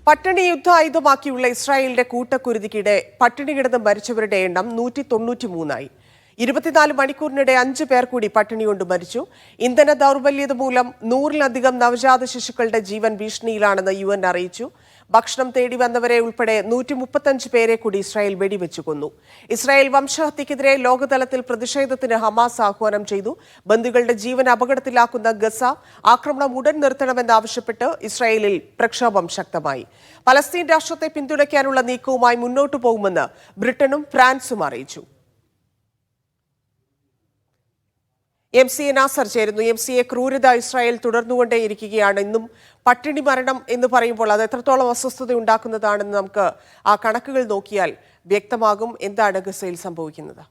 പട്ടിണി യുദ്ധായുധമാക്കിയുള്ള ഇസ്രായേലിന്റെ കൂട്ടക്കുരുതിക്കിടെ പട്ടിണി കിടന്ന് മരിച്ചവരുടെ എണ്ണം 193ആയി. 24 മണിക്കൂറിനിടെ 5 പേർ കൂടി പട്ടിണി കൊണ്ട് മരിച്ചു. ഇന്ധന ദൗർബല്യത മൂലം 100-ലധികം നവജാത ശിശുക്കളുടെ ജീവൻ ഭീഷണിയിലാണെന്ന് UN അറിയിച്ചു. ഭക്ഷണം തേടി വന്നവരെ ഉൾപ്പെടെ 135 പേരെ കൂടി ഇസ്രായേൽ വെടിവെച്ചു കൊന്നു. ഇസ്രായേൽ വംശഹത്യക്കെതിരെ ലോകതലത്തിൽ പ്രതിഷേധത്തിന് ഹമാസ് ആഹ്വാനം ചെയ്തു. ബന്ദികളുടെ ജീവൻ അപകടത്തിലാക്കുന്ന ഗസ ആക്രമണം ഉടൻ നിർത്തണമെന്നാവശ്യപ്പെട്ട് ഇസ്രായേലിൽ പ്രക്ഷോഭം ശക്തമായി. പലസ്തീൻ രാഷ്ട്രത്തെ പിന്തുണയ്ക്കാനുള്ള നീക്കവുമായി മുന്നോട്ടു പോകുമെന്ന് ബ്രിട്ടനും ഫ്രാൻസും അറിയിച്ചു. MCA നാസർ ചേരുന്നു. MCA, ക്രൂരത ഇസ്രായേൽ തുടർന്നുകൊണ്ടേയിരിക്കുകയാണ്. ഇന്നും പട്ടിണി മരണം എന്ന് പറയുമ്പോൾ അത് എത്രത്തോളം അസ്വസ്ഥത ഉണ്ടാക്കുന്നതാണെന്ന് നമുക്ക് ആ കണക്കുകൾ നോക്കിയാൽ വ്യക്തമാകും. എന്താണ് ഗസയിൽ സംഭവിക്കുന്നത്?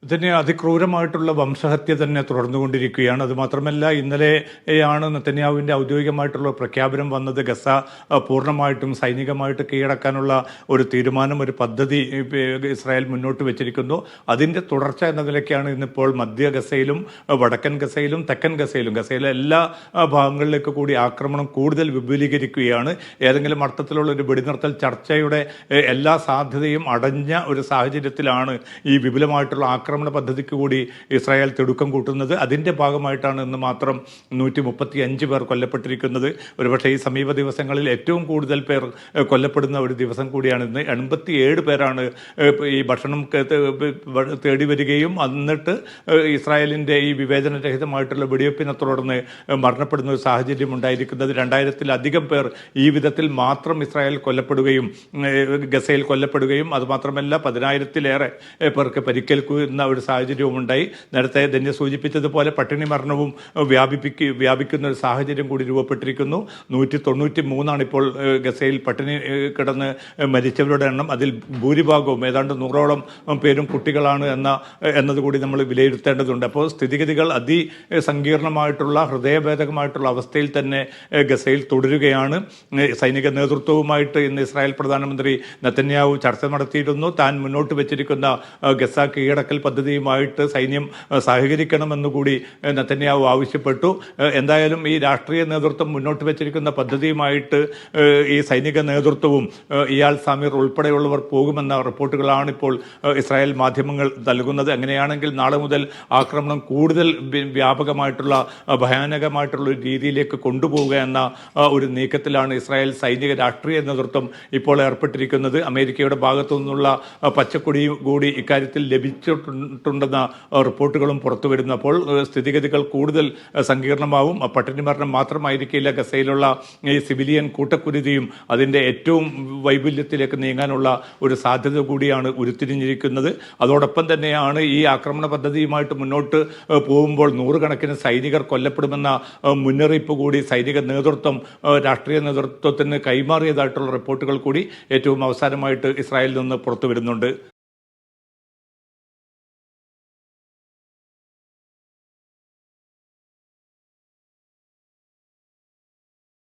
ഇതിന് അതിക്രൂരമായിട്ടുള്ള വംശഹത്യ തന്നെ തുടർന്നുകൊണ്ടിരിക്കുകയാണ്. അതുമാത്രമല്ല, ഇന്നലെയാണ് നെതന്യാഹുവിൻ്റെ ഔദ്യോഗികമായിട്ടുള്ള പ്രഖ്യാപനം വന്നത്. ഗസ പൂർണ്ണമായിട്ടും സൈനികമായിട്ട് കീഴടക്കാനുള്ള ഒരു തീരുമാനം, ഒരു പദ്ധതി ഇസ്രായേൽ മുന്നോട്ട് വെച്ചിരിക്കുന്നു. അതിൻ്റെ തുടർച്ച എന്ന നിലയ്ക്കാണ് ഇന്നിപ്പോൾ മധ്യ ഗസയിലും വടക്കൻ ഗസയിലും തെക്കൻ ഗസയിലും ഗസയിലെ എല്ലാ ഭാഗങ്ങളിലേക്ക് കൂടി ആക്രമണം കൂടുതൽ വിപുലീകരിക്കുകയാണ്. ഏതെങ്കിലും അർത്ഥത്തിലുള്ള ഒരു വെടിനിർത്തൽ ചർച്ചയുടെ എല്ലാ സാധ്യതയും അടഞ്ഞ ഒരു സാഹചര്യത്തിലാണ് ഈ വിപുലമായിട്ടുള്ള ആക്രമണ പദ്ധതിക്ക് കൂടി ഇസ്രായേൽ തിടുക്കം കൂട്ടുന്നത്. അതിൻ്റെ ഭാഗമായിട്ടാണ് ഇന്ന് മാത്രം 135 പേർ കൊല്ലപ്പെട്ടിരിക്കുന്നത്. ഒരുപക്ഷെ ഈ സമീപ ദിവസങ്ങളിൽ ഏറ്റവും കൂടുതൽ പേർ കൊല്ലപ്പെടുന്ന ഒരു ദിവസം കൂടിയാണ് ഇന്ന്. 87 പേരാണ് ഈ ഭക്ഷണം തേടി വരികയും എന്നിട്ട് ഇസ്രായേലിൻ്റെ ഈ വിവേചനരഹിതമായിട്ടുള്ള വെടിവെപ്പിനെ തുടർന്ന് മരണപ്പെടുന്ന ഒരു സാഹചര്യം ഉണ്ടായിരിക്കുന്നത്. 2000-ലധികം പേർ ഈ വിധത്തിൽ മാത്രം ഇസ്രായേൽ കൊല്ലപ്പെടുകയും ഗസയിൽ കൊല്ലപ്പെടുകയും അതുമാത്രമല്ല 10,000-ലേറെ പേർക്ക് പരിക്കേൽക്കുന്ന ഒരു സാഹചര്യവും ഉണ്ടായി. നേരത്തെ ധന്യ സൂചിപ്പിച്ചതുപോലെ പട്ടിണി മരണവും വ്യാപിക്കുന്ന ഒരു സാഹചര്യം കൂടി രൂപപ്പെട്ടിരിക്കുന്നു. 193 ഇപ്പോൾ ഗസയിൽ പട്ടിണി കിടന്ന് മരിച്ചവരുടെ എണ്ണം. അതിൽ ഭൂരിഭാഗവും ഏതാണ്ട് 100ഓളം പേരും കുട്ടികളാണ് എന്നതുകൂടി നമ്മൾ വിലയിരുത്തേണ്ടതുണ്ട്. അപ്പോൾ സ്ഥിതിഗതികൾ അതിസങ്കീർണമായിട്ടുള്ള ഹൃദയഭേദകമായിട്ടുള്ള അവസ്ഥയിൽ തന്നെ ഗസയിൽ തുടരുകയാണ്. സൈനിക നേതൃത്വവുമായിട്ട് ഇന്ന് ഇസ്രായേൽ പ്രധാനമന്ത്രി നെതന്യാഹു ചർച്ച നടത്തിയിരുന്നു. താൻ മുന്നോട്ട് വെച്ചിരിക്കുന്ന ഗസ കീഴടക്കൽ പദ്ധതിയുമായിട്ട് സൈന്യം സഹകരിക്കണമെന്നുകൂടി നെതന്യാഹു ആവശ്യപ്പെട്ടു. എന്തായാലും ഈ രാഷ്ട്രീയ നേതൃത്വം മുന്നോട്ട് വെച്ചിരിക്കുന്ന പദ്ധതിയുമായിട്ട് ഈ സൈനിക നേതൃത്വവും ഇയാൾ സമീർ ഉൾപ്പെടെയുള്ളവർ പോകുമെന്ന റിപ്പോർട്ടുകളാണ് ഇപ്പോൾ ഇസ്രായേൽ മാധ്യമങ്ങൾ നൽകുന്നത്. അങ്ങനെയാണെങ്കിൽ നാളെ മുതൽ ആക്രമണം കൂടുതൽ വ്യാപകമായിട്ടുള്ള ഭയാനകമായിട്ടുള്ള ഒരു രീതിയിലേക്ക് കൊണ്ടുപോവുക എന്ന ഒരു നീക്കത്തിലാണ് ഇസ്രായേൽ സൈനിക രാഷ്ട്രീയ നേതൃത്വം ഇപ്പോൾ ഏർപ്പെട്ടിരിക്കുന്നത്. അമേരിക്കയുടെ ഭാഗത്തു നിന്നുള്ള പച്ചക്കൊടി കൂടി ഇക്കാര്യത്തിൽ ലഭിച്ചിട്ടുണ്ടെന്ന റിപ്പോർട്ടുകളും പുറത്തു വരുന്നു. അപ്പോൾ സ്ഥിതിഗതികൾ കൂടുതൽ സങ്കീർണമാവും. പട്ടിണി മരണം മാത്രമായിരിക്കില്ല ഗസയിലുള്ള ഈ സിവിലിയൻ കൂട്ടക്കുരുതിയും അതിൻ്റെ ഏറ്റവും വൈപുല്യത്തിലേക്ക് നീങ്ങാനുള്ള ഒരു സാധ്യത കൂടിയാണ് ഉരുത്തിരിഞ്ഞിരിക്കുന്നത്. അതോടൊപ്പം തന്നെയാണ് ഈ ആക്രമണ പദ്ധതിയുമായിട്ട് മുന്നോട്ട് പോകുമ്പോൾ 100 കണക്കിന് സൈനികർ കൊല്ലപ്പെടുമെന്ന മുന്നറിയിപ്പ് കൂടി സൈനിക നേതൃത്വം രാഷ്ട്രീയ നേതൃത്വത്തിന് കൈമാറിയതായിട്ടുള്ള റിപ്പോർട്ടുകൾ കൂടി ഏറ്റവും അവസാനമായിട്ട് ഇസ്രായേലിൽ നിന്ന് പുറത്തു വരുന്നുണ്ട്.